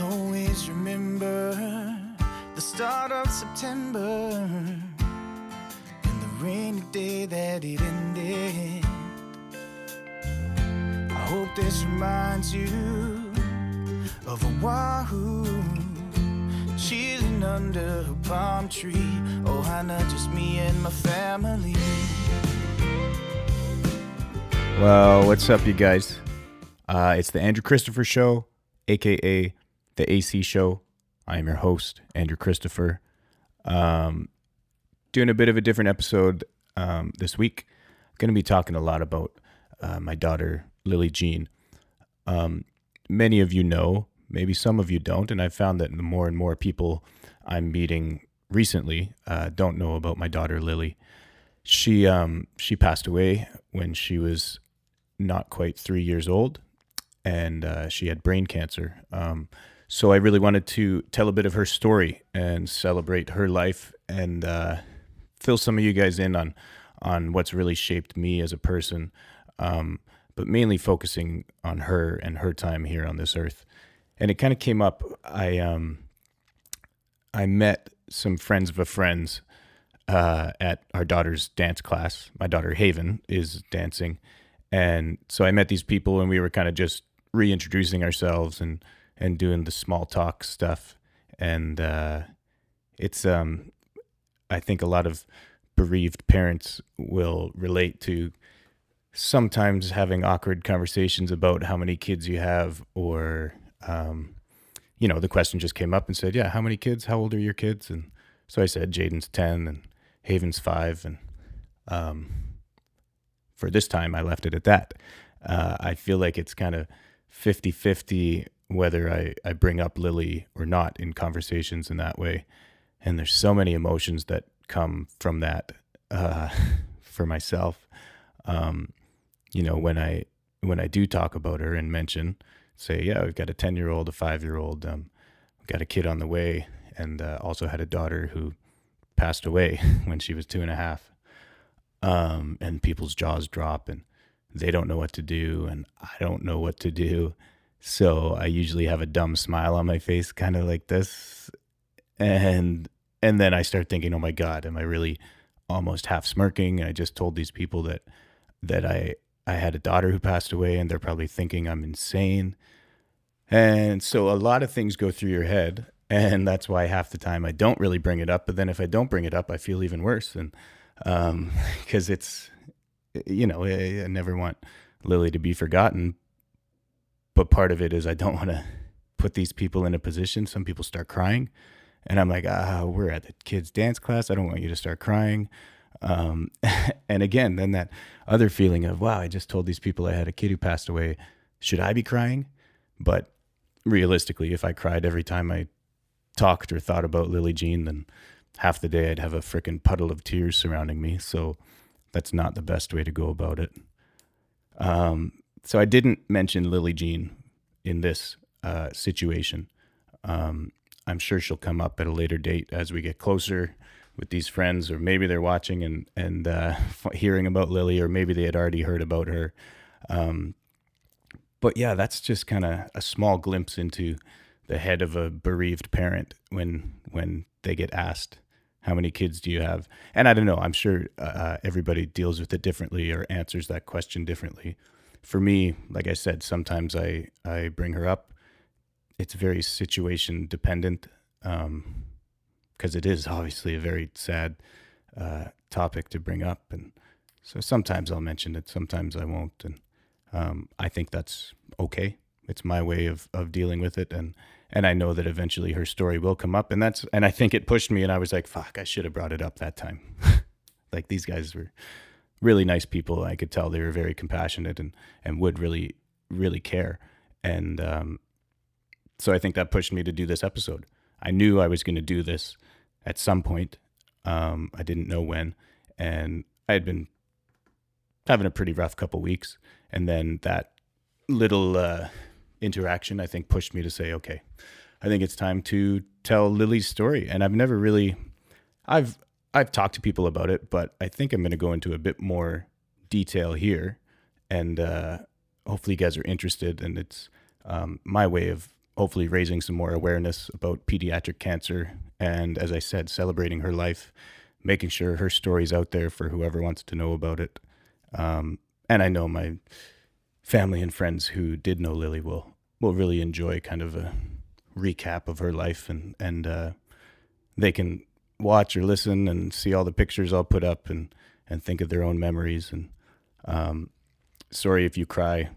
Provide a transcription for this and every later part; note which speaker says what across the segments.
Speaker 1: I'll always remember the start of September and the rainy day that it ended. I hope this reminds you of a wahoo chilling under a palm tree. Oh, Hannah, just me and my family.
Speaker 2: Well, what's up, you guys? It's the Andrew Christopher Show, aka the AC Show. I am your host, Andrew Christopher. Doing a bit of a different episode this week. Going to be talking a lot about my daughter, Lilee-Jean. Many of you know, maybe some of you don't, and I've found that the more and more people I'm meeting recently don't know about my daughter, Lily. She passed away when she was not quite 3 years old, and she had brain cancer. So I really wanted to tell a bit of her story and celebrate her life and fill some of you guys in on what's really shaped me as a person, but mainly focusing on her and her time here on this earth. And it kind of came up. I met some friends of a friend's at our daughter's dance class. My daughter Haven is dancing. And so I met these people and we were kind of just reintroducing ourselves and doing the small talk stuff. And it's, I think a lot of bereaved parents will relate to sometimes having awkward conversations about how many kids you have, or, the question just came up and said, yeah, how many kids? How old are your kids? And so I said, Jaden's 10 and Haven's 5. And for this time, I left it at that. I feel like it's kind of 50-50 whether I bring up Lily or not in conversations in that way. And there's so many emotions that come from that for myself. When I do talk about her and mention, say, yeah, we've got a 10-year-old, a 5-year-old, we've got a kid on the way, and also had a daughter who passed away when she was 2.5. And people's jaws drop and they don't know what to do and I don't know what to do. So I usually have a dumb smile on my face, kind of like this. And then I start thinking, oh my God, am I really almost half smirking? I just told these people that I had a daughter who passed away and they're probably thinking I'm insane. And so a lot of things go through your head. And that's why half the time I don't really bring it up. But then if I don't bring it up, I feel even worse. And because it's, I never want Lily to be forgotten. But part of it is I don't want to put these people in a position. Some people start crying. And I'm like, we're at the kids' dance class. I don't want you to start crying. And again, then that other feeling of, wow, I just told these people I had a kid who passed away. Should I be crying? But realistically, if I cried every time I talked or thought about Lilee-Jean, then half the day I'd have a freaking puddle of tears surrounding me. So that's not the best way to go about it. So I didn't mention Lilee-Jean in this situation. I'm sure she'll come up at a later date as we get closer with these friends, or maybe they're watching and hearing about Lily, or maybe they had already heard about her. But yeah, that's just kind of a small glimpse into the head of a bereaved parent when they get asked, how many kids do you have? And I don't know, I'm sure everybody deals with it differently or answers that question differently. For me, like I said, sometimes I bring her up. It's very situation dependent, because it is obviously a very sad topic to bring up. And so sometimes I'll mention it, sometimes I won't. And I think that's okay. It's my way of dealing with it. And I know that eventually her story will come up. And I think it pushed me, and I was like, fuck, I should have brought it up that time. Like, these guys were really nice people. I could tell they were very compassionate and would really, really care. And so I think that pushed me to do this episode. I knew I was going to do this at some point. I didn't know when. And I had been having a pretty rough couple weeks. And then that little interaction, I think, pushed me to say, okay, I think it's time to tell Lily's story. And I've never really, I've talked to people about it, but I think I'm going to go into a bit more detail here. And hopefully you guys are interested. And it's my way of hopefully raising some more awareness about pediatric cancer. And as I said, celebrating her life, making sure her story's out there for whoever wants to know about it. And I know my family and friends who did know Lily will really enjoy kind of a recap of her life, and they can watch or listen and see all the pictures I'll put up and think of their own memories. And sorry if you cry.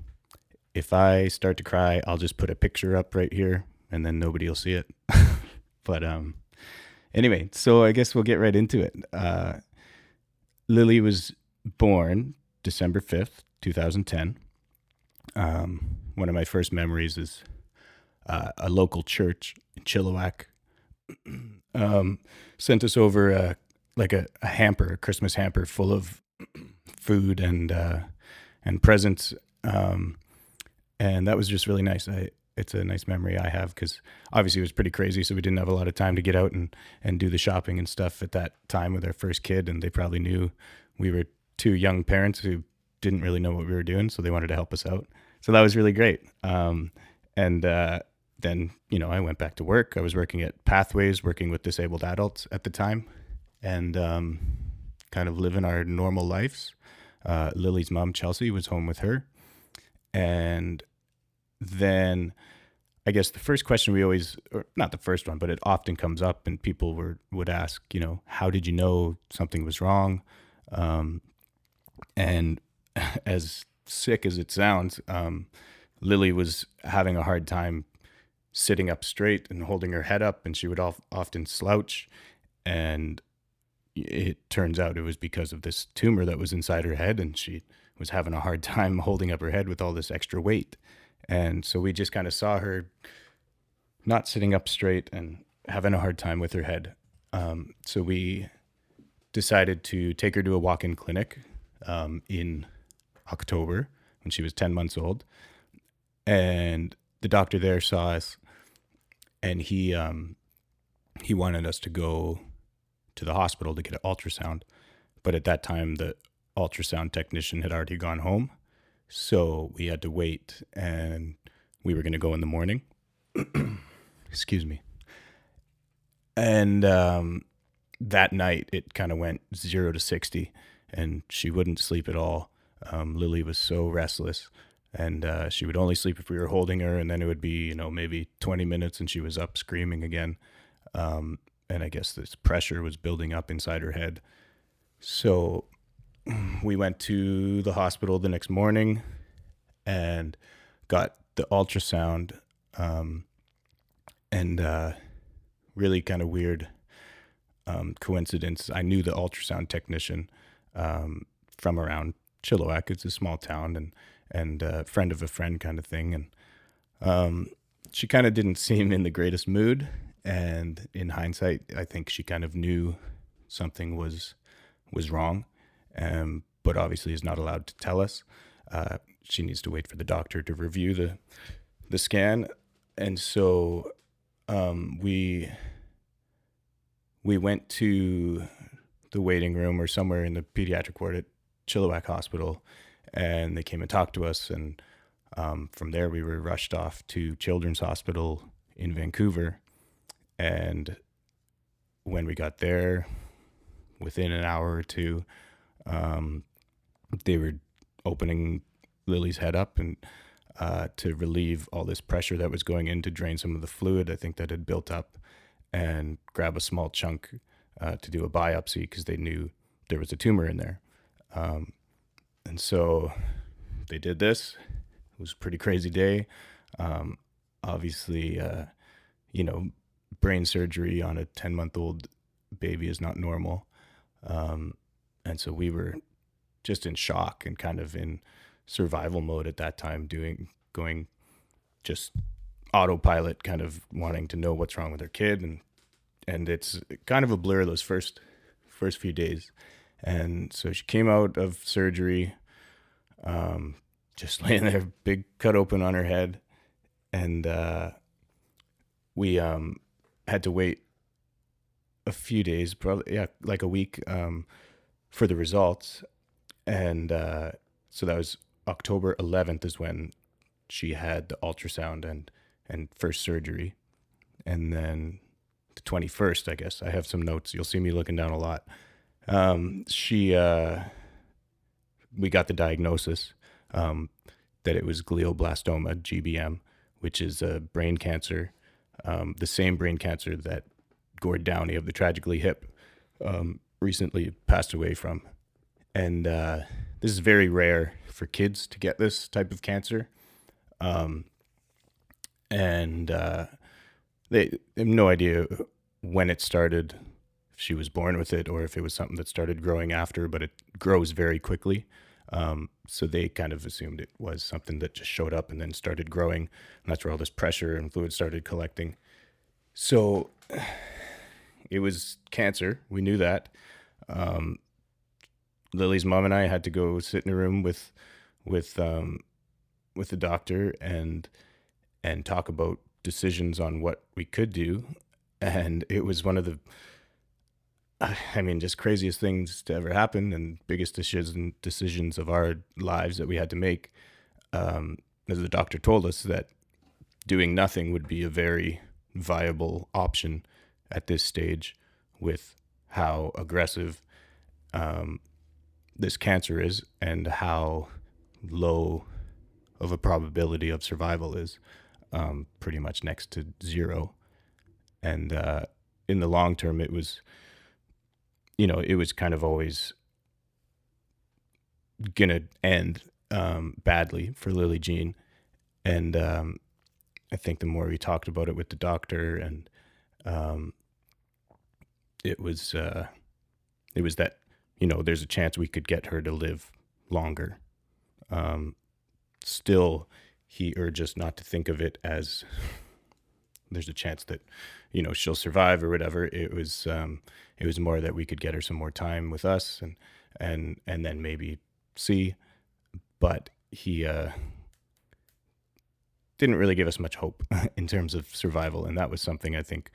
Speaker 2: If I start to cry, I'll just put a picture up right here and then nobody will see it. But anyway, so I guess we'll get right into it. Lily was born December 5th, 2010. One of my first memories is a local church in Chilliwack sent us over a hamper, a Christmas hamper full of food and presents. And that was just really nice. It's a nice memory I have because obviously it was pretty crazy. So we didn't have a lot of time to get out and do the shopping and stuff at that time with our first kid. And they probably knew we were two young parents who didn't really know what we were doing. So they wanted to help us out. So that was really great. Then, I went back to work. I was working at Pathways, working with disabled adults at the time, and kind of living our normal lives. Lily's mom, Chelsea, was home with her. And then I guess the first question we always, or not the first one, but it often comes up and people would ask, how did you know something was wrong? And as sick as it sounds, Lily was having a hard time sitting up straight and holding her head up, and she would often slouch. And it turns out it was because of this tumor that was inside her head, and she was having a hard time holding up her head with all this extra weight. And so we just kind of saw her not sitting up straight and having a hard time with her head. So we decided to take her to a walk-in clinic in October when she was 10 months old. And the doctor there saw us, and he wanted us to go to the hospital to get an ultrasound. But at that time, the ultrasound technician had already gone home. So we had to wait, and we were going to go in the morning. Excuse me. And that night, it kind of went 0 to 60, and she wouldn't sleep at all. Lily was so restless, and she would only sleep if we were holding her, and then it would be, maybe 20 minutes, and she was up screaming again. And I guess this pressure was building up inside her head. So we went to the hospital the next morning and got the ultrasound, and really kind of weird coincidence. I knew the ultrasound technician from around Chilliwack. It's a small town, and a friend of a friend kind of thing. And she kind of didn't seem in the greatest mood. And in hindsight, I think she kind of knew something was wrong, but obviously is not allowed to tell us. She needs to wait for the doctor to review the scan. And so we went to the waiting room or somewhere in the pediatric ward at Chilliwack Hospital, and they came and talked to us. And from there, we were rushed off to Children's Hospital in Vancouver. And when we got there, within an hour or two, they were opening Lily's head up and to relieve all this pressure that was going in, to drain some of the fluid, I think, that had built up, and grab a small chunk to do a biopsy because they knew there was a tumor in there. And so they did this. It was a pretty crazy day. Obviously, brain surgery on a 10-month-old baby is not normal. And so we were just in shock and kind of in survival mode at that time, going just autopilot, kind of wanting to know what's wrong with our kid. And it's kind of a blur those first few days. And so she came out of surgery, just laying there, big cut open on her head. And we had to wait a few days, probably, like a week, for the results. And so that was October 11th is when she had the ultrasound, and and first surgery. And then the 21st, I guess. I have some notes. You'll see me looking down a lot. We got the diagnosis that it was glioblastoma, GBM, which is a brain cancer, the same brain cancer that Gord Downey of the Tragically Hip recently passed away from. And this is very rare for kids to get this type of cancer. And they have no idea when it started, if she was born with it or if it was something that started growing after, but it grows very quickly. So they kind of assumed it was something that just showed up and then started growing. And that's where all this pressure and fluid started collecting. So it was cancer. We knew that. Lily's mom and I had to go sit in a room with the doctor and talk about decisions on what we could do. And it was one of the, just craziest things to ever happen and biggest decisions of our lives that we had to make. As the doctor told us that doing nothing would be a very viable option at this stage with how aggressive this cancer is and how low of a probability of survival is, pretty much next to zero. And in the long term, it was kind of always gonna end badly for Lilee-Jean. And I think the more we talked about it with the doctor, and it was that, there's a chance we could get her to live longer. Still, he urged us not to think of it as there's a chance that, she'll survive or whatever. It was more that we could get her some more time with us and then maybe see. But he didn't really give us much hope in terms of survival. And that was something I think,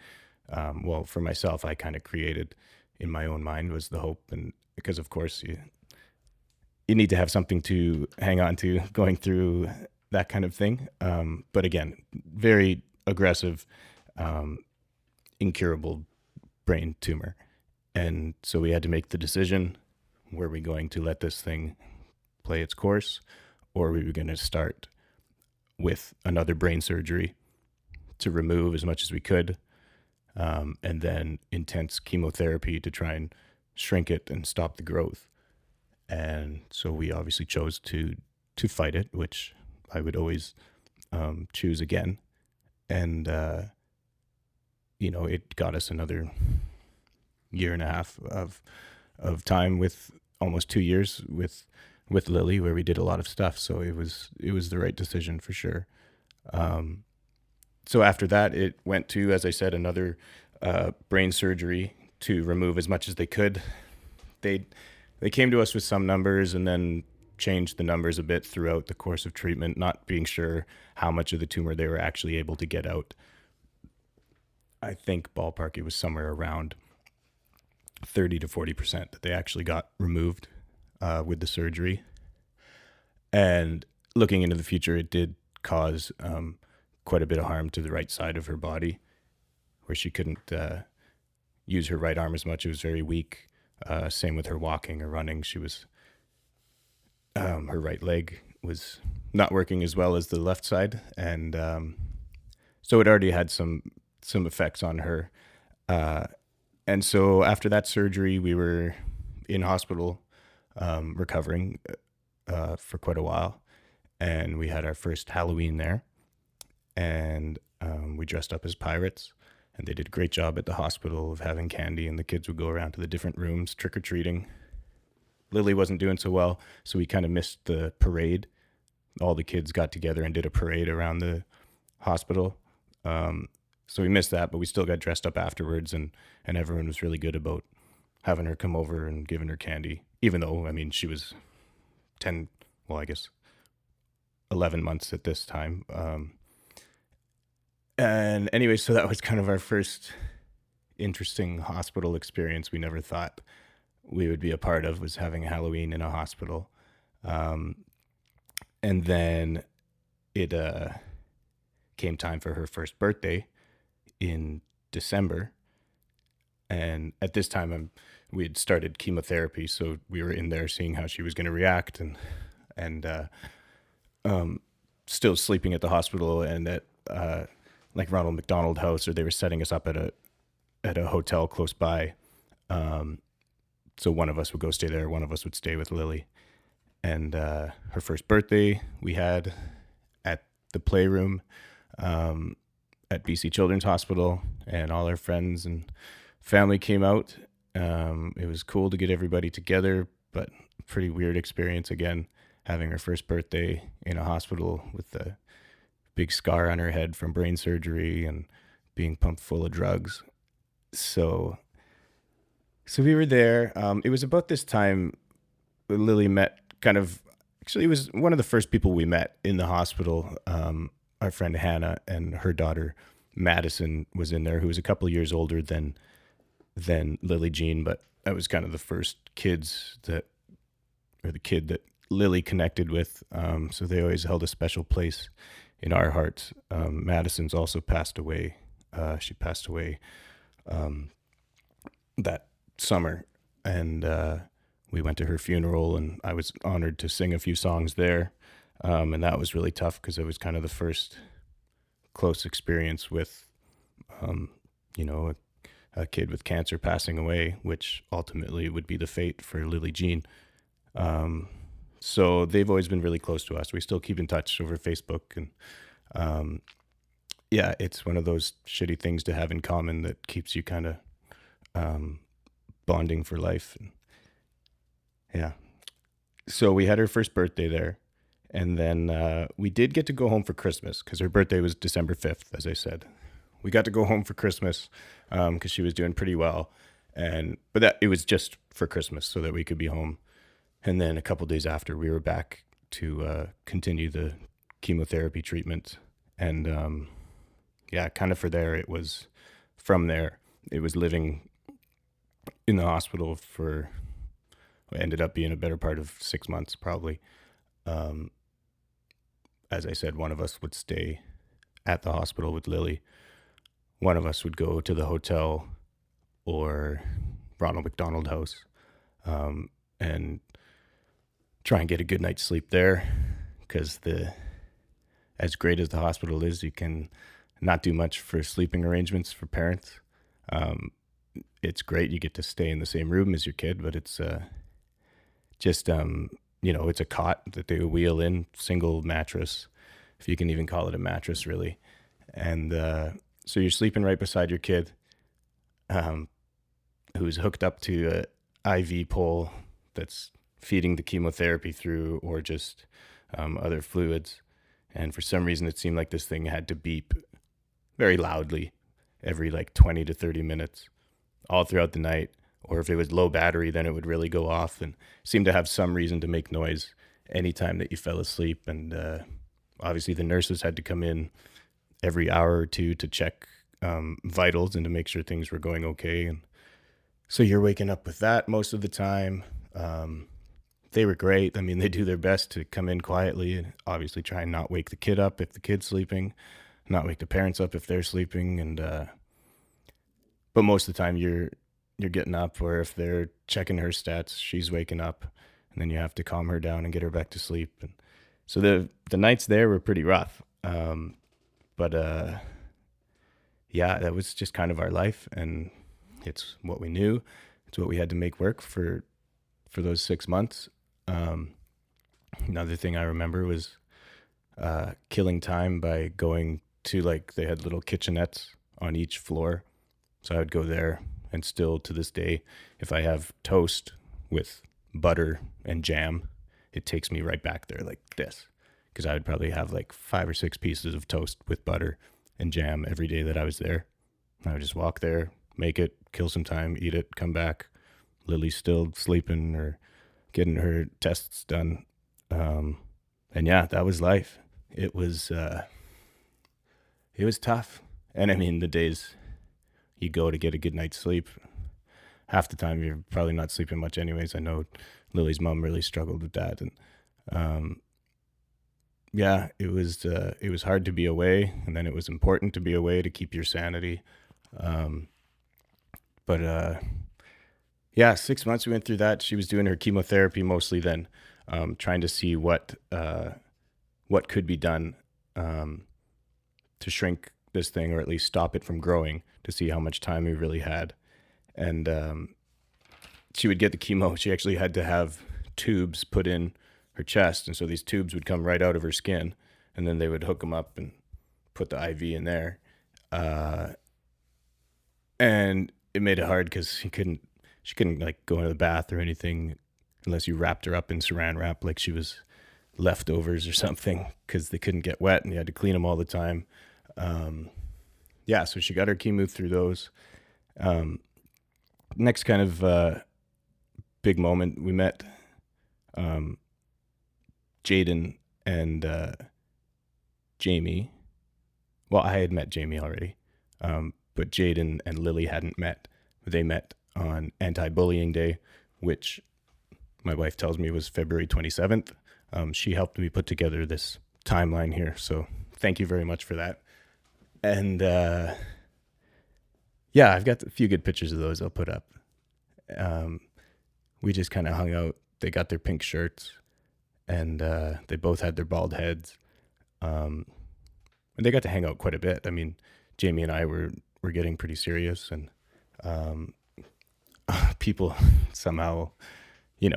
Speaker 2: for myself, I kind of created in my own mind, was the hope. And because, of course, you need to have something to hang on to going through that kind of thing. But again, very aggressive, incurable brain tumor. And so we had to make the decision, were we going to let this thing play its course, or were we going to start with another brain surgery to remove as much as we could, and then intense chemotherapy to try and shrink it and stop the growth. And so we obviously chose to fight it, which I would always choose again. And it got us another year and a half of time, with almost 2 years with Lily, where we did a lot of stuff. So it was the right decision for sure. So after that, it went to, as I said, another brain surgery to remove as much as they could. They came to us with some numbers and then changed the numbers a bit throughout the course of treatment, not being sure how much of the tumor they were actually able to get out. I think ballpark, it was somewhere around 30 to 40% that they actually got removed with the surgery. And looking into the future, it did cause quite a bit of harm to the right side of her body, where she couldn't use her right arm as much. It was very weak. Same with her walking or running. She was, her right leg was not working as well as the left side. And so it already had some effects on her. And so after that surgery, we were in hospital recovering for quite a while. And we had our first Halloween there. And we dressed up as pirates. And they did a great job at the hospital of having candy, and the kids would go around to the different rooms trick-or-treating. Lily wasn't doing so well, so we kind of missed the parade. All the kids got together and did a parade around the hospital. So we missed that, but we still got dressed up afterwards, and everyone was really good about having her come over and giving her candy, even though, she was 11 months at this time. And anyway, so that was kind of our first interesting hospital experience we never thought we would be a part of, was having a Halloween in a hospital. And then it came time for her first birthday in December. And at this time, we had started chemotherapy, so we were in there seeing how she was going to react, and still sleeping at the hospital and at like Ronald McDonald House, or they were setting us up at a hotel close by. So one of us would go stay there, one of us would stay with Lily. And her first birthday we had at the Playroom at BC Children's Hospital, and all our friends and family came out. It was cool to get everybody together, but pretty weird experience again, having her first birthday in a hospital with a big scar on her head from brain surgery and being pumped full of drugs. So we were there. It was about this time Lily met actually, it was one of the first people we met in the hospital. Our friend Hannah and her daughter Madison was in there, who was a couple of years older than Lilee-Jean, but that was kind of the first kid that Lily connected with. So they always held a special place in our hearts. Madison's also passed away. She passed away that summer, and we went to her funeral, and I was honored to sing a few songs there. And that was really tough because it was kind of the first close experience with, a kid with cancer passing away, which ultimately would be the fate for Lilee-Jean. So they've always been really close to us. We still keep in touch over Facebook, and it's one of those shitty things to have in common that keeps you kind of bonding for life. Yeah. So we had her first birthday there, and then we did get to go home for Christmas because her birthday was December 5th, as I said. We got to go home for Christmas because she was doing pretty well, but it was just for Christmas so that we could be home. And then a couple days after, we were back to continue the chemotherapy treatment. And kind of from there, it was living in the hospital for what ended up being a better part of 6 months, probably. As I said, one of us would stay at the hospital with Lily. One of us would go to the hotel or Ronald McDonald House and try and get a good night's sleep there, because as great as the hospital is, you can not do much for sleeping arrangements for parents. It's great. You get to stay in the same room as your kid, but it's it's a cot that they wheel in, single mattress, if you can even call it a mattress, really. And so you're sleeping right beside your kid, who's hooked up to a IV pole that's feeding the chemotherapy through, or just other fluids. And for some reason, it seemed like this thing had to beep very loudly every 20 to 30 minutes all throughout the night. Or if it was low battery, then it would really go off, and seemed to have some reason to make noise anytime that you fell asleep. And obviously the nurses had to come in every hour or two to check vitals and to make sure things were going okay. And so you're waking up with that most of the time. They were great. I mean, they do their best to come in quietly and obviously try and not wake the kid up if the kid's sleeping, not wake the parents up if they're sleeping. And but most of the time you're getting up, or if they're checking her stats, she's waking up, and then you have to calm her down and get her back to sleep. And so the nights there were pretty rough. But that was just kind of our life, and it's what we knew. It's what we had to make work for those 6 months. Another thing I remember was killing time by going to, they had little kitchenettes on each floor. So I would go there, and still to this day, if I have toast with butter and jam, it takes me right back there like this. Because I would probably have 5 or 6 pieces of toast with butter and jam every day that I was there. I would just walk there, make it, kill some time, eat it, come back. Lily's still sleeping or getting her tests done. That was life. It was tough. And I mean, the days you go to get a good night's sleep, half the time you're probably not sleeping much anyways. I know Lily's mom really struggled with that. And yeah, it was hard to be away, and then it was important to be away to keep your sanity. Um, but yeah, 6 months we went through that. She was doing her chemotherapy mostly then, trying to see what could be done um, to shrink this thing, or at least stop it from growing, to see how much time we really had. And she would get the chemo. She actually had to have tubes put in her chest, and so these tubes would come right out of her skin, and then they would hook them up and put the IV in there. Uh, and it made it hard because she couldn't like go into the bath or anything unless you wrapped her up in saran wrap like she was leftovers or something, because they couldn't get wet and you had to clean them all the time. Um, yeah, so she got her chemo through those. Um, Next kind of big moment, we met um, Jaden and Jamie. Well, I had met Jamie already, but Jaden and Lily hadn't met. They met on Anti-Bullying Day, which my wife tells me was February 27th. She helped me put together this timeline here, so thank you very much for that. And yeah, I've got a few good pictures of those I'll put up. We just kind of hung out. They got their pink shirts, and they both had their bald heads. And they got to hang out quite a bit. I mean, Jamie and I were getting pretty serious, and people somehow,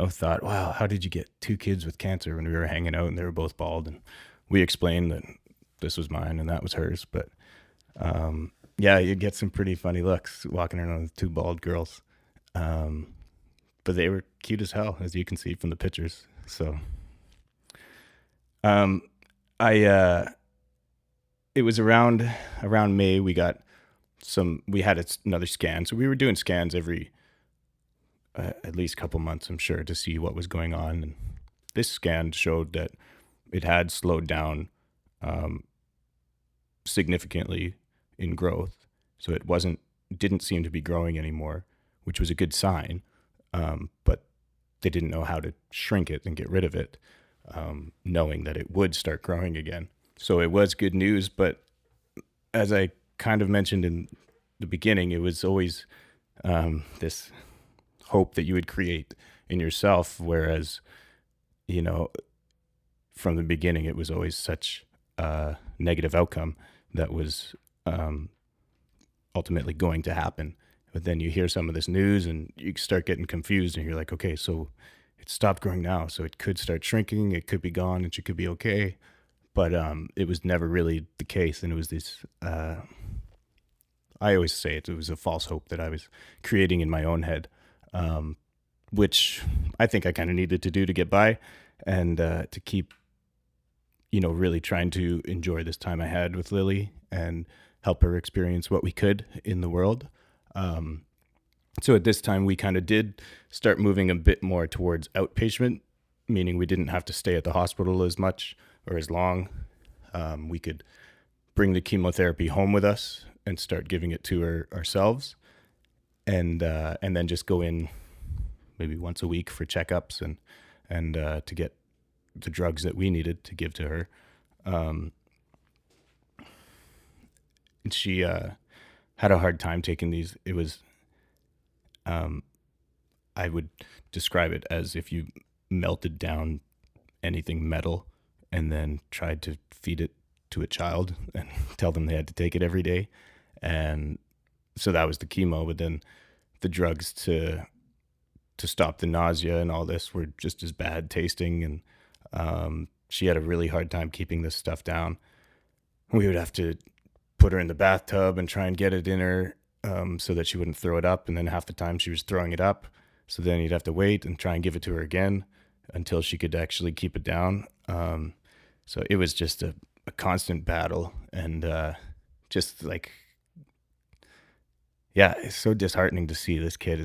Speaker 2: thought, wow, how did you get two kids with cancer when we were hanging out and they were both bald? And we explained that this was mine and that was hers. But yeah, you get some pretty funny looks walking around with two bald girls. But they were cute as hell, as you can see from the pictures. So it was around May, we had another scan. So we were doing scans every at least couple months, I'm sure, to see what was going on. And this scan showed that it had slowed down significantly in growth. So it didn't seem to be growing anymore, which was a good sign. But they didn't know how to shrink it and get rid of it, knowing that it would start growing again. So it was good news, but as I kind of mentioned in the beginning, it was always this hope that you would create in yourself, whereas, from the beginning, it was always such a negative outcome that was ultimately going to happen. But then you hear some of this news and you start getting confused, and you're like, okay, so it stopped growing now, so it could start shrinking, it could be gone, and she could be okay. But it was never really the case, and it was this, I always say it was a false hope that I was creating in my own head, which I think I kind of needed to do to get by, and to keep, really trying to enjoy this time I had with Lily and help her experience what we could in the world. So at this time, we kind of did start moving a bit more towards outpatient, meaning we didn't have to stay at the hospital as much or as long. We could bring the chemotherapy home with us and start giving it to her ourselves, and then just go in maybe once a week for checkups and to get the drugs that we needed to give to her. And she had a hard time taking these. It was, I would describe it as if you melted down anything metal and then tried to feed it to a child and tell them they had to take it every day. And so that was the chemo, but then the drugs to stop the nausea and all this were just as bad tasting. And she had a really hard time keeping this stuff down. We would have to put her in the bathtub and try and get it in her so that she wouldn't throw it up. And then half the time she was throwing it up. So then you'd have to wait and try and give it to her again until she could actually keep it down. So it was just a constant battle, and just like, yeah, it's so disheartening to see this kid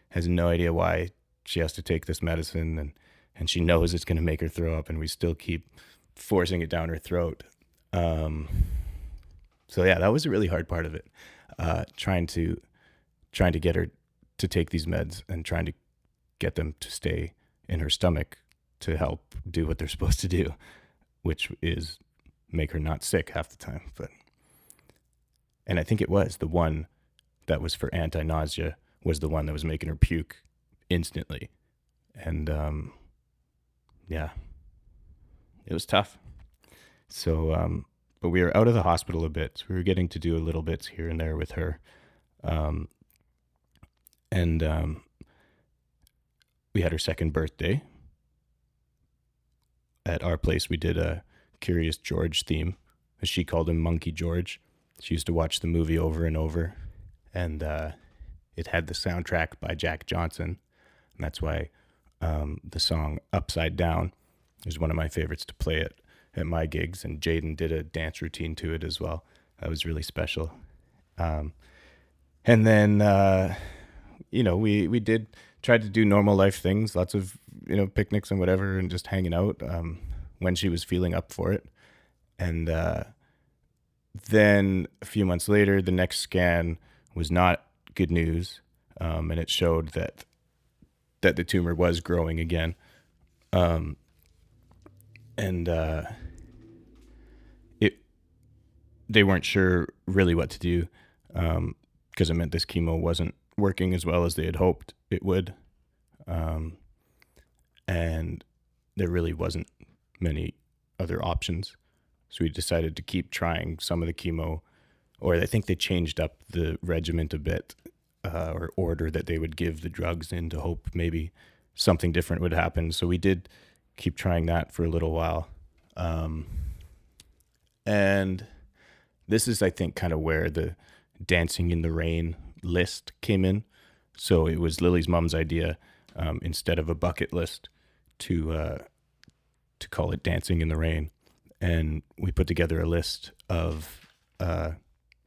Speaker 2: has no idea why she has to take this medicine, and she knows it's going to make her throw up, and we still keep forcing it down her throat. So yeah, that was a really hard part of it. Trying to get her to take these meds and trying to get them to stay in her stomach to help do what they're supposed to do. which is make her not sick half the time. And I think it was the one that was for anti-nausea was the one that was making her puke instantly. And yeah, it was tough. So, but we were out of the hospital a bit. So we were getting to do a little bits here and there with her. And we had her second birthday. At our place, we did a Curious George theme, as she called him Monkey George. She used to watch the movie over and over. And it had the soundtrack by Jack Johnson. And that's why the song Upside Down is one of my favorites to play at my gigs. And Jaden did a dance routine to it as well. That was really special. And then, we did try to do normal life things, lots of, picnics and whatever, and just hanging out when she was feeling up for it. And then a few months later, the next scan was not good news. And it showed that the tumor was growing again. They weren't sure really what to do, because it meant this chemo wasn't working as well as they had hoped it would. And there really wasn't many other options. So we decided to keep trying some of the chemo, or I think they changed up the regimen a bit, or order that they would give the drugs in to hope maybe something different would happen. So we did keep trying that for a little while. And this is, I think, kind of where the Dancing in the Rain list came in. So it was Lily's mom's idea, instead of a bucket list, to call it Dancing in the Rain. And we put together a list of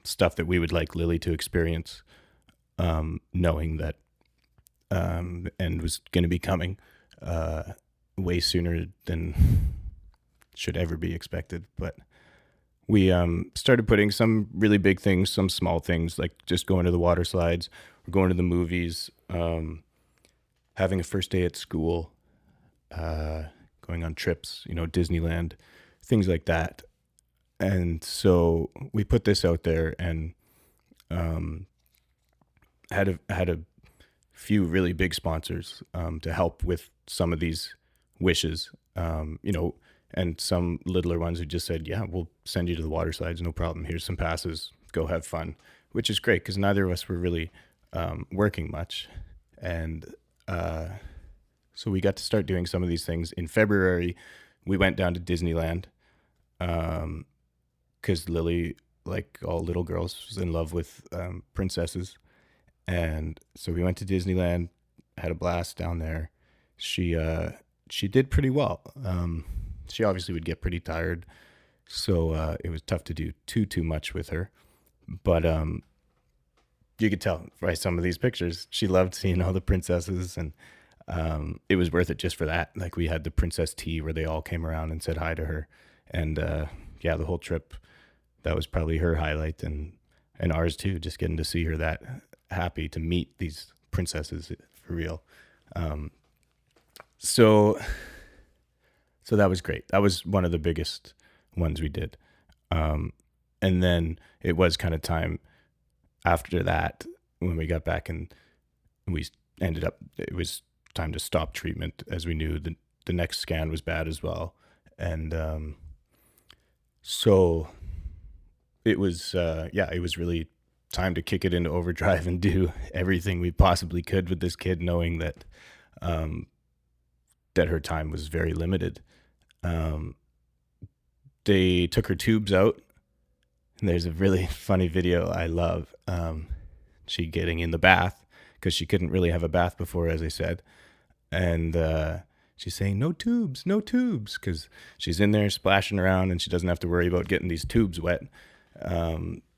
Speaker 2: stuff that we would like Lily to experience, knowing that end was going to be coming way sooner than should ever be expected. But we started putting some really big things, some small things, like just going to the water slides, or going to the movies, having a first day at school, going on trips, Disneyland, things like that. And so we put this out there and had a few really big sponsors to help with some of these wishes, and some littler ones who just said, yeah, we'll send you to the water slides, no problem. Here's some passes, go have fun, which is great because neither of us were really working much. And so we got to start doing some of these things. In February, we went down to Disneyland because Lily, like all little girls, was in love with princesses. And so we went to Disneyland, had a blast down there. She did pretty well. She obviously would get pretty tired, so it was tough to do too much with her. But you could tell by some of these pictures, she loved seeing all the princesses, and it was worth it just for that. Like, we had the princess tea where they all came around and said hi to her, and the whole trip, that was probably her highlight, and ours too. Just getting to see her that happy to meet these princesses for real. So that was great. That was one of the biggest ones we did. And then it was kind of time after that, when we got back and we ended up, it was time to stop treatment, as we knew the next scan was bad as well. And so it was, it was really time to kick it into overdrive and do everything we possibly could with this kid, knowing that that her time was very limited. They took her tubes out, and there's a really funny video I love. She getting in the bath, because she couldn't really have a bath before, as I said. And she's saying, no tubes, because she's in there splashing around and she doesn't have to worry about getting these tubes wet.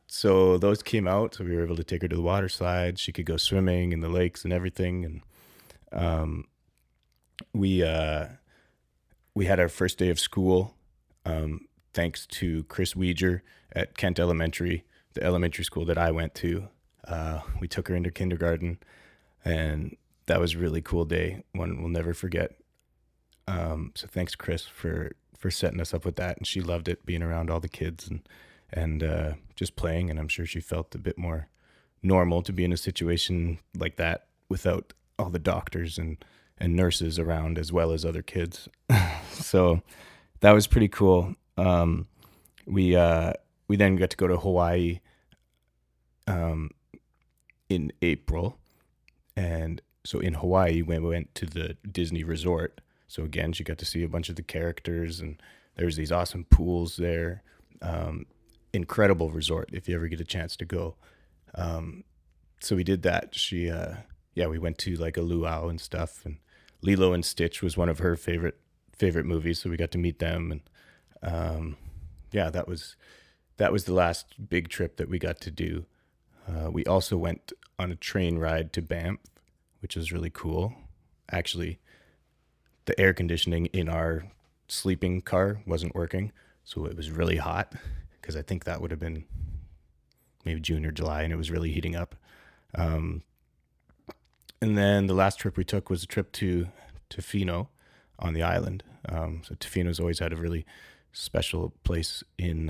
Speaker 2: So those came out, so we were able to take her to the water slide. She could go swimming in the lakes and everything. And we had our first day of school, thanks to Chris Weeger at Kent Elementary, the elementary school that I went to. We took her into kindergarten, and that was a really cool day, one we'll never forget. So thanks, Chris, for setting us up with that. And she loved it, being around all the kids and just playing. And I'm sure she felt a bit more normal to be in a situation like that without all the doctors and nurses around as well as other kids. So that was pretty cool. We then got to go to Hawaii in April. And so in Hawaii, we went to the Disney resort. So again, she got to see a bunch of the characters, and there's these awesome pools there. Incredible resort if you ever get a chance to go. So we did that. We went to like a luau and stuff, and Lilo and Stitch was one of her favorite movies, so we got to meet them. And that was the last big trip that we got to do. We also went on a train ride to Banff, which was really cool. Actually, the air conditioning in our sleeping car wasn't working, so it was really hot, because I think that would have been maybe June or July, and it was really heating up. And then the last trip we took was a trip to Tofino on the island. So Tofino's always had a really special place in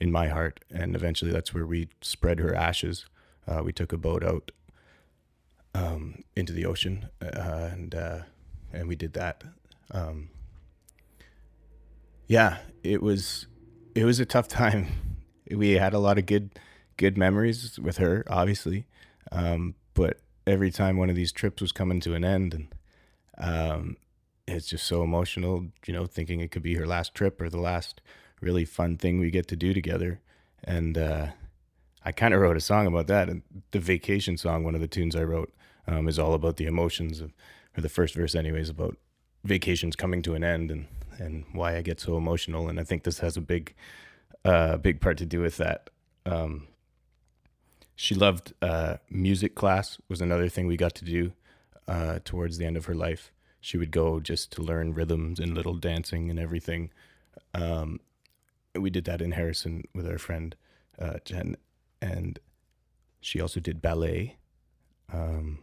Speaker 2: my heart, and eventually that's where we spread her ashes. We took a boat out into the ocean, and we did that. It was a tough time. We had a lot of good memories with her, obviously, but every time one of these trips was coming to an end, and it's just so emotional, thinking it could be her last trip or the last really fun thing we get to do together. And I kind of wrote a song about that. And the Vacation song, one of the tunes I wrote, is all about the emotions or the first verse anyways, about vacations coming to an end and why I get so emotional. And I think this has a big part to do with that. She loved music class, was another thing we got to do towards the end of her life. She would go just to learn rhythms and little dancing and everything. We did that in Harrison with our friend Jen, and she also did ballet.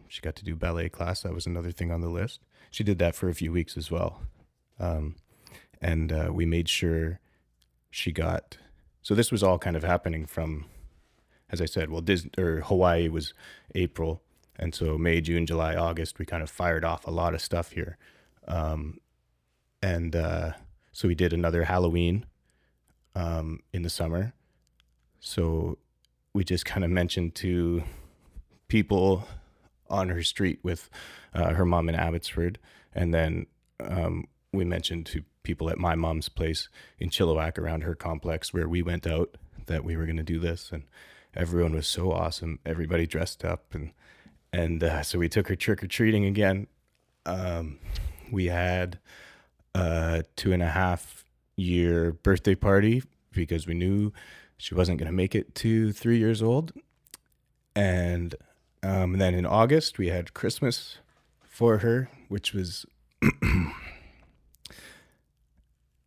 Speaker 2: She got to do ballet class. That was another thing on the list. She did that for a few weeks as well. And we made sure she got... So this was all kind of happening from, as I said, Hawaii was April. And so May, June, July, August, we kind of fired off a lot of stuff here. So we did another Halloween in the summer. So we just kind of mentioned to people on her street with her mom in Abbotsford. And then we mentioned to people at my mom's place in Chilliwack around her complex where we went out that we were going to do this. And everyone was so awesome. Everybody dressed up. And so we took her trick-or-treating again. We had a 2.5-year birthday party because we knew she wasn't going to make it to 3 years old. And then in August, we had Christmas for her, which was,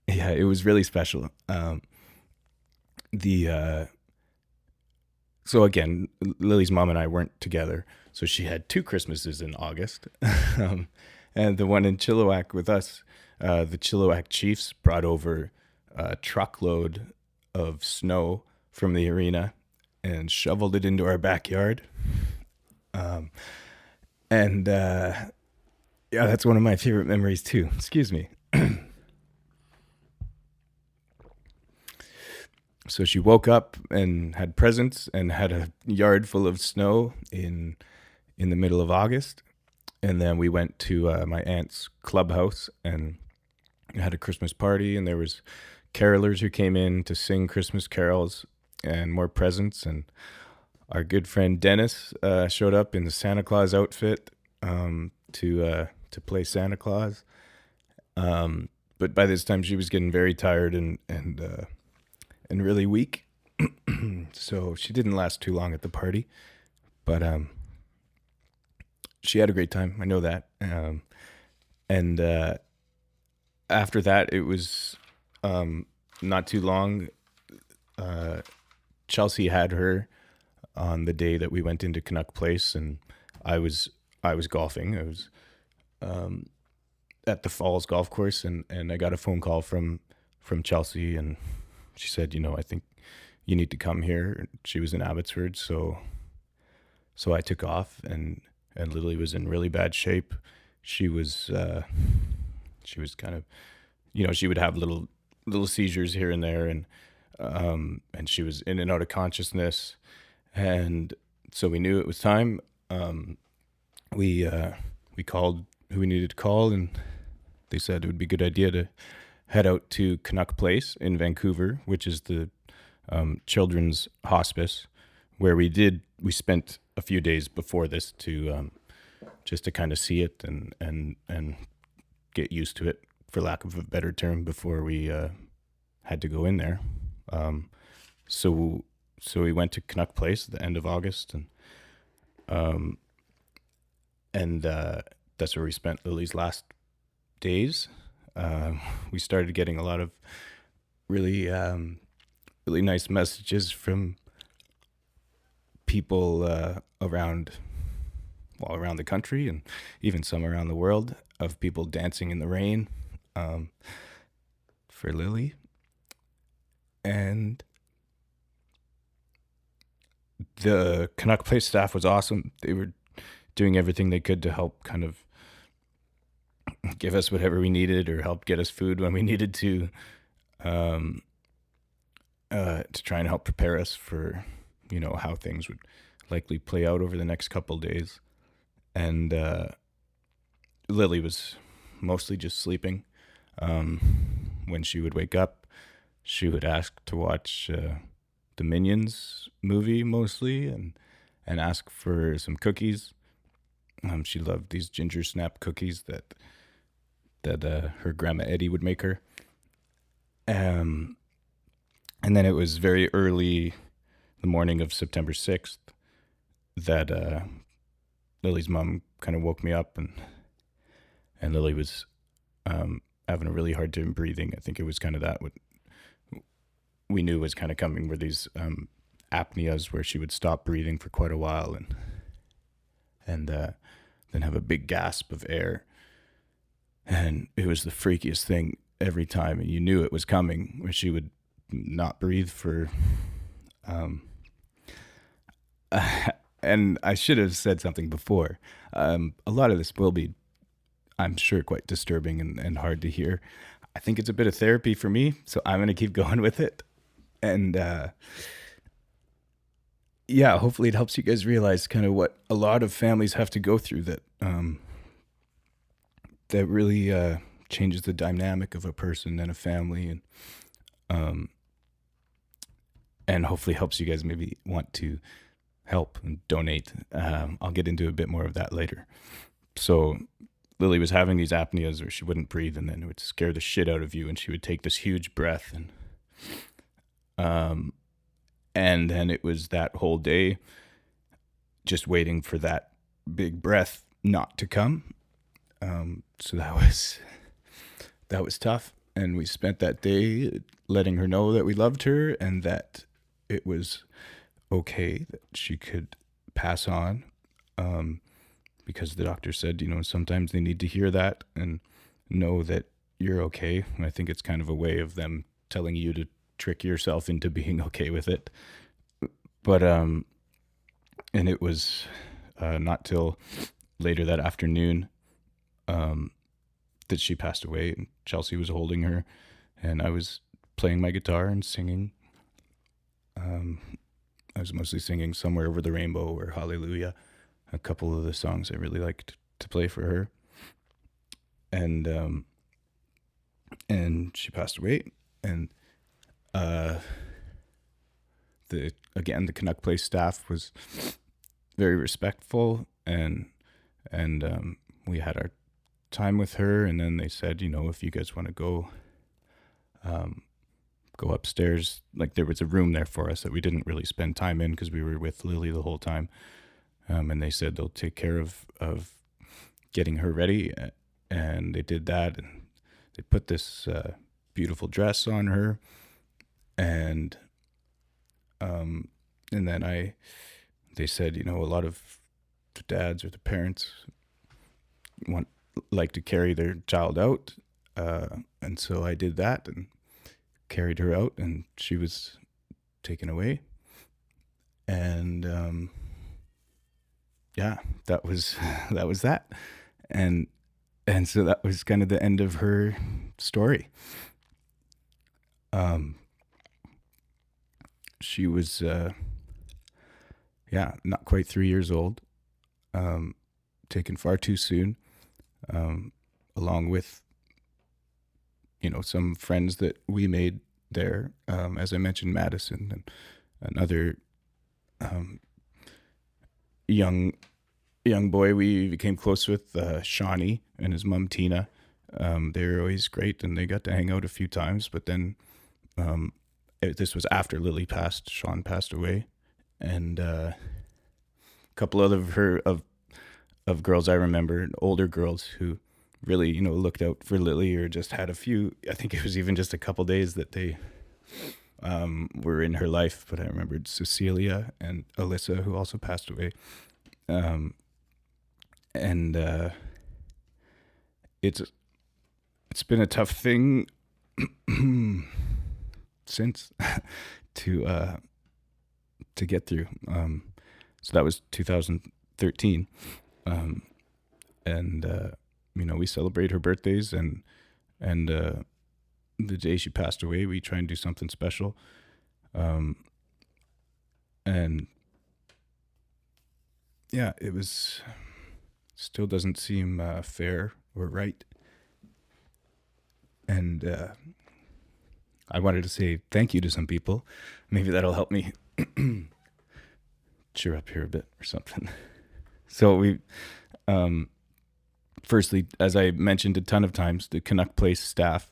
Speaker 2: it was really special. So again, Lily's mom and I weren't together. So she had 2 Christmases in August. And the one in Chilliwack with us, the Chilliwack Chiefs brought over a truckload of snow from the arena and shoveled it into our backyard. That's one of my favorite memories too. Excuse me. So she woke up and had presents and had a yard full of snow in the middle of August. And then we went to my aunt's clubhouse and had a Christmas party. And there was carolers who came in to sing Christmas carols and more presents. And our good friend Dennis showed up in the Santa Claus outfit to play Santa Claus. But by this time she was getting very tired and really weak. So she didn't last too long at the party, but she had a great time. I know that. And after that, it was not too long. Chelsea had her on the day that we went into Canuck Place, and I was golfing. at the Falls golf course, and I got a phone call from Chelsea, and she said, I think you need to come here. She was in Abbotsford, so I took off, and Lily was in really bad shape. She was kind of, she would have little seizures here and there, and she was in and out of consciousness, and so we knew it was time. We called who we needed to call, and they said it would be a good idea to head out to Canuck Place in Vancouver, which is the children's hospice, where we spent a few days before this to just to kind of see it and get used to it, for lack of a better term, before we had to go in there. So we went to Canuck Place at the end of August, and that's where we spent Lily's last days. We started getting a lot of really really nice messages from people around the country, and even some around the world, of people dancing in the rain for Lily. And the Canuck Place staff was awesome. They were doing everything they could to help kind of give us whatever we needed, or help get us food when we needed to try and help prepare us for, how things would likely play out over the next couple days. And Lily was mostly just sleeping. When she would wake up, she would ask to watch the Minions movie mostly, and ask for some cookies. She loved these ginger snap cookies that her grandma Eddie would make her. And then it was very early, the morning of September 6th, that Lily's mom kind of woke me up, and Lily was having a really hard time breathing. I think it was kind of that what we knew was kind of coming, were these apneas where she would stop breathing for quite a while, and then have a big gasp of air. And it was the freakiest thing every time, and you knew it was coming, where she would not breathe for and I should have said something before. A lot of this will be, I'm sure, quite disturbing and hard to hear. I think it's a bit of therapy for me, so I'm going to keep going with it. And yeah, hopefully it helps you guys realize kind of what a lot of families have to go through, that that really changes the dynamic of a person and a family, and hopefully helps you guys maybe want to help and donate. I'll get into a bit more of that later. So Lily was having these apneas where she wouldn't breathe, and then it would scare the shit out of you, and she would take this huge breath, and then it was that whole day just waiting for that big breath not to come. So that was tough, and we spent that day letting her know that we loved her, and that it was okay, that she could pass on, because the doctor said, sometimes they need to hear that and know that you're okay. And I think it's kind of a way of them telling you to trick yourself into being okay with it. But and it was not till later that afternoon that she passed away, and Chelsea was holding her, and I was playing my guitar and singing. I was mostly singing Somewhere Over the Rainbow or Hallelujah, a couple of the songs I really liked to play for her. And she passed away, and the Canuck Place staff was very respectful, and we had our time with her, and then they said, if you guys want to go upstairs, like there was a room there for us that we didn't really spend time in because we were with Lily the whole time, and they said they'll take care of getting her ready, and they did that, and they put this beautiful dress on her, and then they said, a lot of the dads or the parents want like to carry their child out. And so I did that and carried her out, and she was taken away. And yeah, that was that. And so that was kind of the end of her story. She was not quite 3 years old, taken far too soon, along with some friends that we made there, as I mentioned, Madison and another young boy we became close with, Shawnee, and his mom Tina. They were always great, and they got to hang out a few times. But then this was after Lily passed. Sean passed away, and a couple other of girls I remember, older girls who really looked out for Lily, or just had a few. I think it was even just a couple days that they were in her life. But I remembered Cecilia and Alyssa, who also passed away. And it's been a tough thing since to get through. So that was 2013, and we celebrate her birthdays, and the day she passed away, we try and do something special, and yeah, it was still doesn't seem fair or right. And I wanted to say thank you to some people. Maybe that'll help me cheer up here a bit or something. So we, firstly, as I mentioned a ton of times, the Canuck Place staff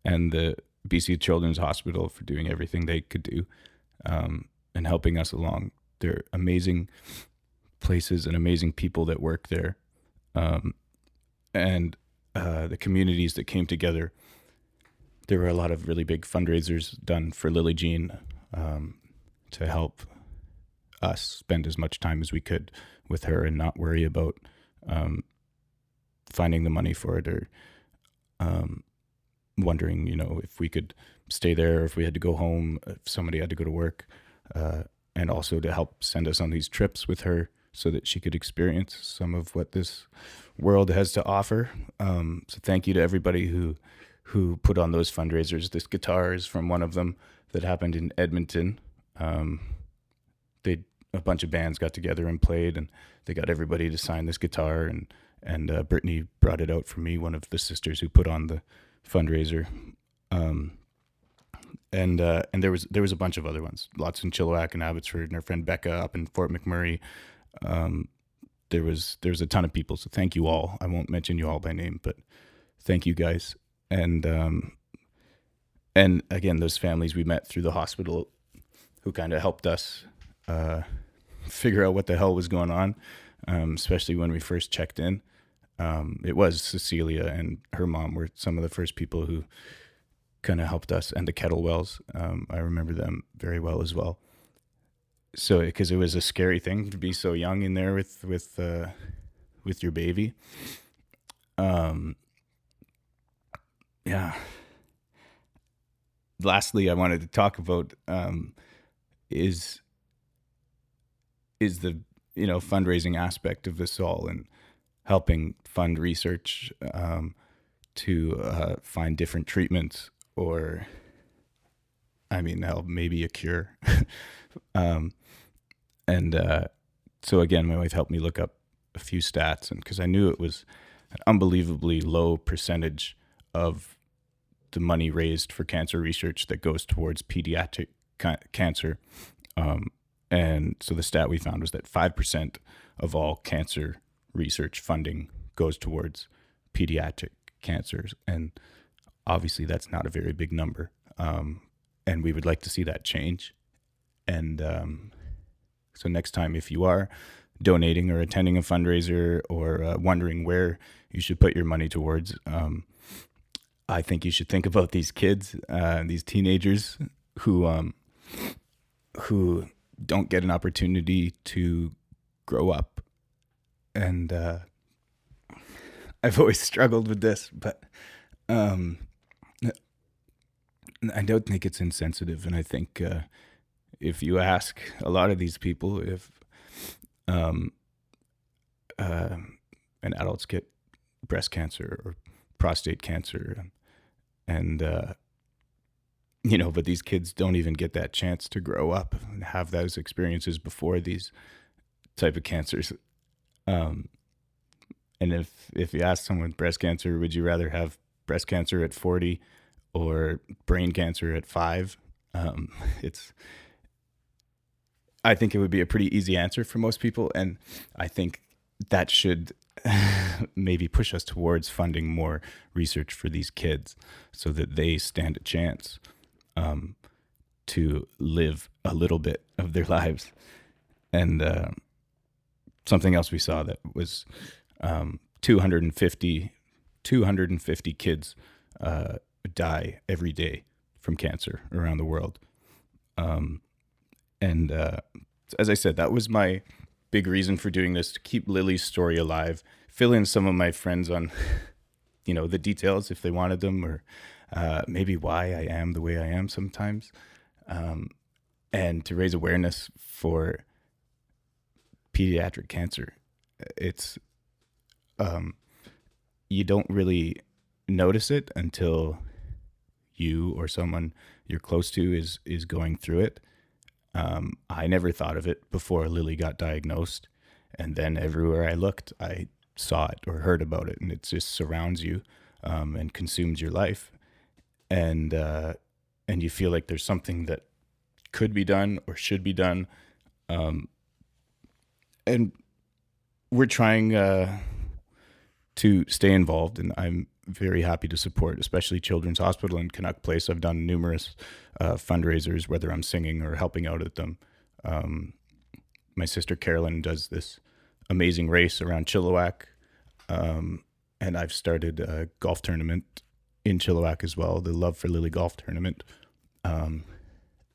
Speaker 2: and the BC Children's Hospital for doing everything they could do, and helping us along. They're amazing places and amazing people that work there, and the communities that came together. There were a lot of really big fundraisers done for Lilee-Jean, to help us spend as much time as we could with her and not worry about finding the money for it, or wondering, if we could stay there, or if we had to go home, if somebody had to go to work, and also to help send us on these trips with her so that she could experience some of what this world has to offer. So thank you to everybody who put on those fundraisers. This guitar is from one of them that happened in Edmonton. A bunch of bands got together and played, and they got everybody to sign this guitar, and Brittany brought it out for me, one of the sisters who put on the fundraiser. And there was a bunch of other ones, lots in Chilliwack and Abbotsford, and our friend Becca up in Fort McMurray. There was a ton of people, so thank you all. I won't mention you all by name, but thank you guys. And again, those families we met through the hospital who kind of helped us figure out what the hell was going on, especially when we first checked in. It was Cecilia and her mom were some of the first people who kind of helped us, and the Kettlewells. I remember them very well as well. So, because it was a scary thing to be so young in there with your baby. Yeah. Lastly, I wanted to talk about is the fundraising aspect of this all, and helping fund research to find different treatments, or help maybe a cure. So again, my wife helped me look up a few stats, and because I knew it was an unbelievably low percentage of the money raised for cancer research that goes towards pediatric cancer. And so the stat we found was that 5% of all cancer research funding goes towards pediatric cancers. And obviously that's not a very big number. And we would like to see that change. And so next time, if you are donating or attending a fundraiser, or wondering where you should put your money towards, I think you should think about these kids, these teenagers who don't get an opportunity to grow up. And I've always struggled with this, but I don't think it's insensitive. And I think if you ask a lot of these people if and adults get breast cancer or prostate cancer, and but these kids don't even get that chance to grow up and have those experiences before these type of cancers. And if you ask someone with breast cancer, would you rather have breast cancer at 40 or brain cancer at 5? I think it would be a pretty easy answer for most people, and I think that should maybe push us towards funding more research for these kids so that they stand a chance to live a little bit of their lives. And something else we saw that was 250 kids die every day from cancer around the world. And as I said, that was my big reason for doing this, to keep Lily's story alive, fill in some of my friends on, the details if they wanted them, or maybe why I am the way I am sometimes, and to raise awareness for pediatric cancer. It's, you don't really notice it until you or someone you're close to is going through it. I never thought of it before Lily got diagnosed, and then everywhere I looked, I saw it or heard about it, and it just surrounds you and consumes your life, and you feel like there's something that could be done or should be done, and we're trying to stay involved, and I'm very happy to support, especially Children's Hospital and Canuck Place. I've done numerous fundraisers, whether I'm singing or helping out at them. My sister Carolyn does this amazing race around Chilliwack, and I've started a golf tournament in Chilliwack as well, the Love for Lily Golf Tournament.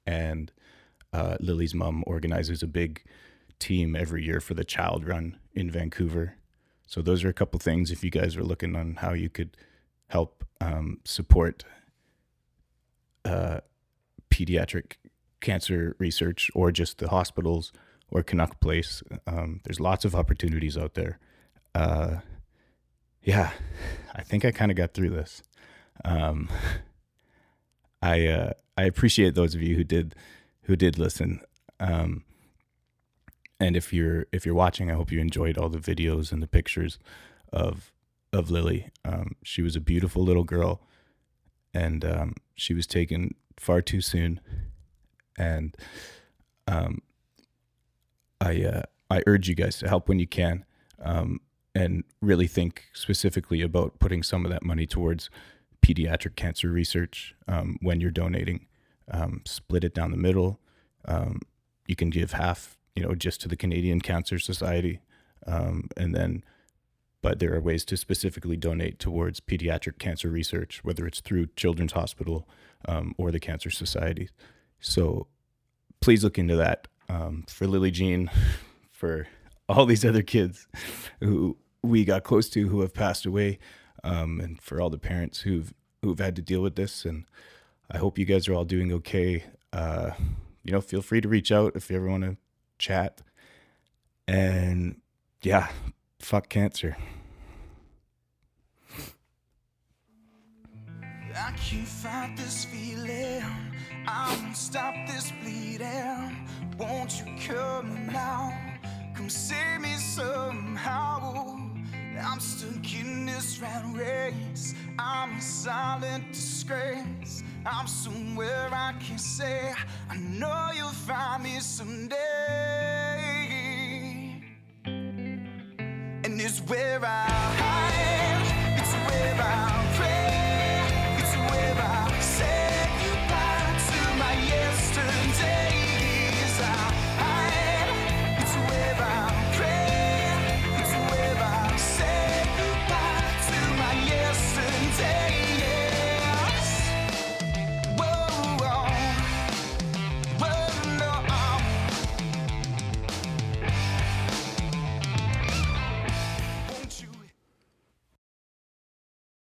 Speaker 2: And Lily's mom organizes a big team every year for the Child Run in Vancouver. So those are a couple things if you guys are looking on how you could help support pediatric cancer research, or just the hospitals or Canuck Place. There's lots of opportunities out there. Yeah, I think I kind of got through this. I appreciate those of you who did listen. And if you're watching, I hope you enjoyed all the videos and the pictures of Lily. She was a beautiful little girl, and she was taken far too soon. And I urge you guys to help when you can, and really think specifically about putting some of that money towards pediatric cancer research when you're donating. Split it down the middle. You can give half, just to the Canadian Cancer Society, but there are ways to specifically donate towards pediatric cancer research, whether it's through Children's Hospital or the Cancer Society. So please look into that for Lilee-Jean, for all these other kids who we got close to who have passed away, and for all the parents who've had to deal with this. And I hope you guys are all doing okay. Feel free to reach out if you ever want to chat. And yeah, fuck cancer.
Speaker 1: I can't fight this feeling, I won't stop this bleeding. Won't you come now, come save me somehow. I'm stuck in this rat race, I'm a silent disgrace. I'm somewhere I can't say, I know you'll find me someday. And it's where I hide, it's where I pray.